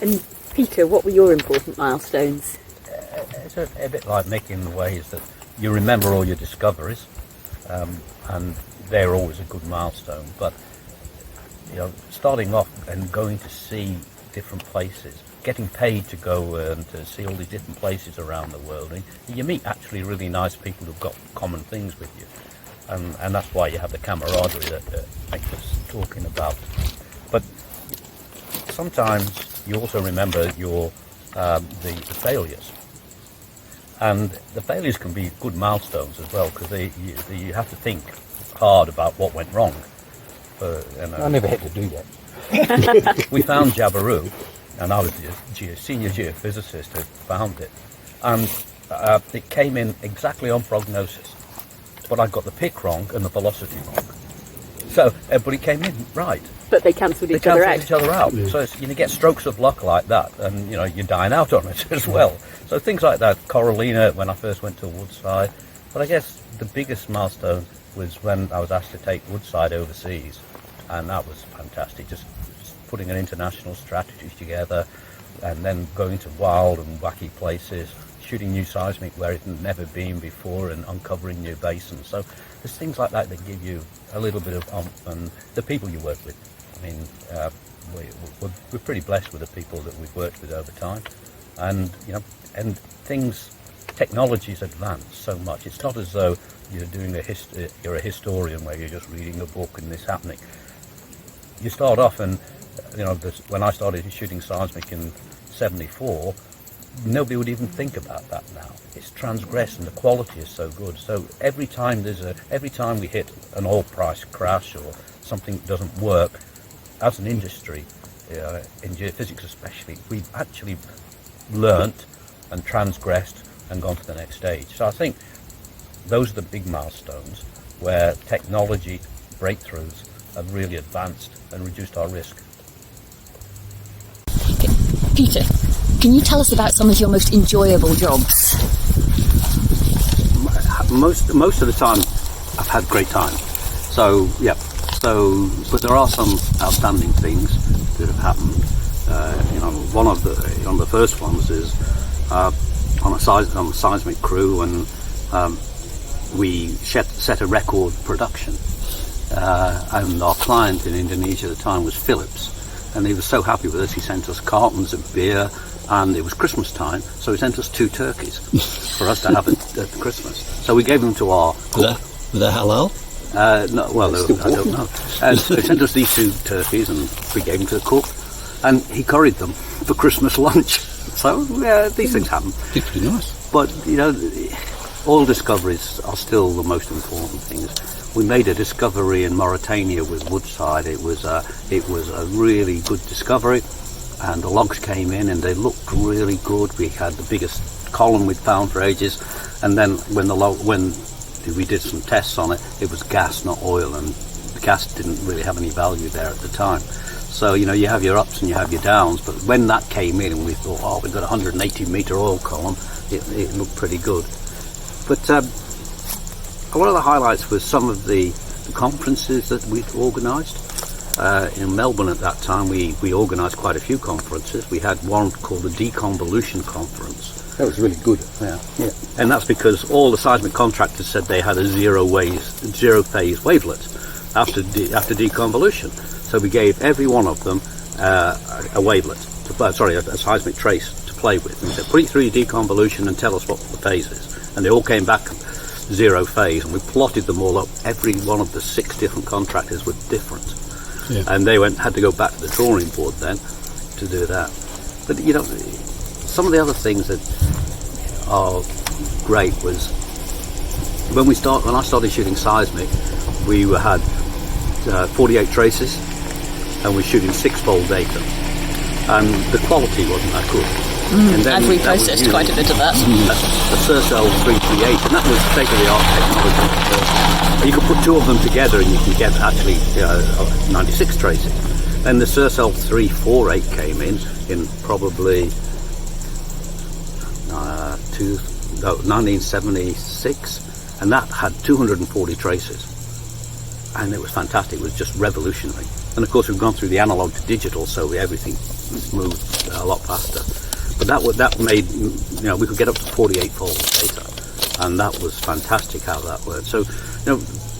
And Peter, what were your important milestones? It's a bit like making ways that you remember all your discoveries, and they're always a good milestone. But starting off and going to see different places, getting paid to go and to see all these different places around the world, and you meet actually really nice people who've got common things with you, and that's why you have the camaraderie that Mike was talking about. But sometimes you also remember your the failures. And the failures can be good milestones as well, because you have to think hard about what went wrong. I never had to do that. We found Jabiru, and I was the senior geophysicist who found it. And it came in exactly on prognosis, but I got the pick wrong and the velocity wrong. So, but it came in right. But they cancelled each other out. Yeah. So you get strokes of luck like that, and you dine out on it as well. So things like that. Corallina, when I first went to Woodside. But I guess the biggest milestone was when I was asked to take Woodside overseas, and that was fantastic. Just putting an international strategy together, and then going to wild and wacky places, shooting new seismic where it had never been before, and uncovering new basins. So there's things like that that give you a little bit of oomph, and the people you work with. I mean, we're pretty blessed with the people that we've worked with over time, and technology's advanced so much. It's not as though you're doing you're a historian where you're just reading a book and this happening. You start off, and when I started shooting seismic in '74, nobody would even think about that now. It's transgressed, and the quality is so good. So every time we hit an oil price crash or something doesn't work, as an industry, in geophysics especially, we've actually learnt and transgressed and gone to the next stage. So I think those are the big milestones where technology breakthroughs have really advanced and reduced our risk. Peter, can you tell us about some of your most enjoyable jobs? Most of the time, I've had great time. So, yeah. But there are some outstanding things that have happened. One of the first ones is on a seismic crew, and we set a record production. And our client in Indonesia at the time was Philips, and he was so happy with us. He sent us cartons of beer, and it was Christmas time, so he sent us 2 turkeys for us to have at Christmas. So we gave them to our cook. Were they halal? No, well, I don't know. So he sent us these 2 turkeys, and we gave them to the cook, and he curried them for Christmas lunch. So, yeah, these things happen. It's pretty nice. But, oil discoveries are still the most important things. We made a discovery in Mauritania with Woodside. It was a really good discovery, and the logs came in, and they looked really good. We had the biggest column we'd found for ages, and then when we did some tests on it, it was gas, not oil, and the gas didn't really have any value there at the time. So, you have your ups and you have your downs, but when that came in and we thought, we've got a 180 metre oil column, it looked pretty good. But one of the highlights was some of the conferences that we'd organised. In Melbourne at that time, we organised quite a few conferences. We had one called the Deconvolution Conference. That was really good. Yeah. And that's because all the seismic contractors said they had a zero phase wavelet after deconvolution. So we gave every one of them a wavelet, a seismic trace to play with. And we said, put it through your deconvolution and tell us what the phase is. And they all came back 0 phase, and we plotted them all up. Every one of the 6 different contractors were different. Yeah. And they had to go back to the drawing board then to do that. But, some of the other things that are great was when I started shooting seismic, we had 48 traces, and we're shooting 6-fold data, and the quality wasn't that good. And then I've reprocessed quite a bit of that. A Sercel 338, and that was state-of-the-art technology. You could put 2 of them together, and you can get actually 96 traces. Then the Sercel 348 came in probably 1976, and that had 240 traces. and it was fantastic. It was just revolutionary. And of course, we've gone through the analog to digital, so everything moved a lot faster. But that made, we could get up to 48-fold data, and that was fantastic how that worked. So,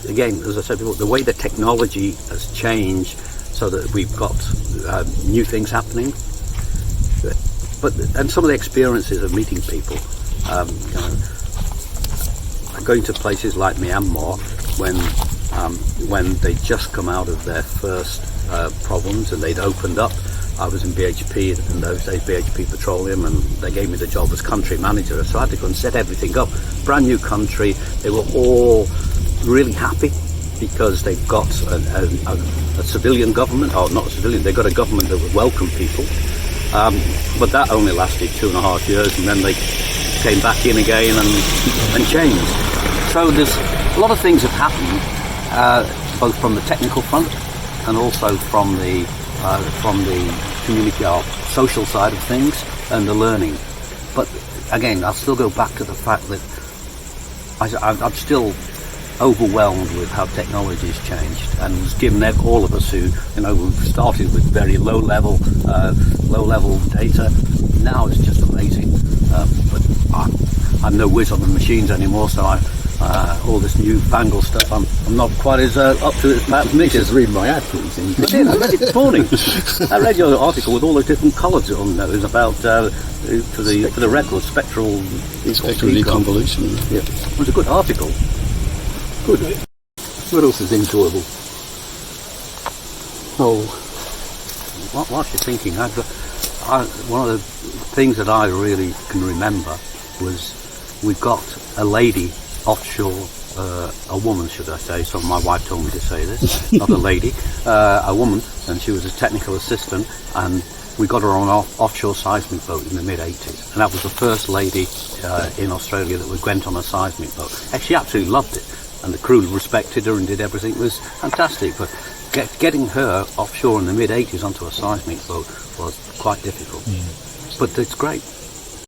again, as I said before, the way the technology has changed, so that we've got new things happening. And some of the experiences of meeting people, going to places like Myanmar when they'd just come out of their first problems and they'd opened up. I was in BHP in those days, BHP Petroleum, and they gave me the job as country manager. So I had to go and set everything up. Brand new country. They were all really happy because they've got a civilian government, or not a civilian, they've got a government that would welcome people. But that only lasted 2.5 years, and then they came back in again and changed. So there's a lot of things have happened, both from the technical front and also from the community or social side of things and the learning. But again, I'll still go back to the fact that I'm still overwhelmed with how technology has changed, and it's given all of us who, we've started with very low level data. Now it's just amazing. But I'm no whiz on the machines anymore, so all this newfangled stuff, I'm not quite as up to it as perhaps Nick is. Read my ad, please. I read it this morning. I read your article with all the different colours on there. It was about for the record spectral deconvolution. Yeah, it was a good article. Good. What else is enjoyable? Oh, whilst you're thinking, one of the things that I really can remember was we've got a lady offshore, a woman, should I say? So my wife told me to say this, not a lady, a woman, and she was a technical assistant, and we got her on an offshore seismic boat in the mid-80s, and that was the first lady in Australia that went on a seismic boat. And she absolutely loved it, and the crew respected her and did everything. It was fantastic, but getting her offshore in the mid-80s onto a seismic boat was quite difficult. But it's great.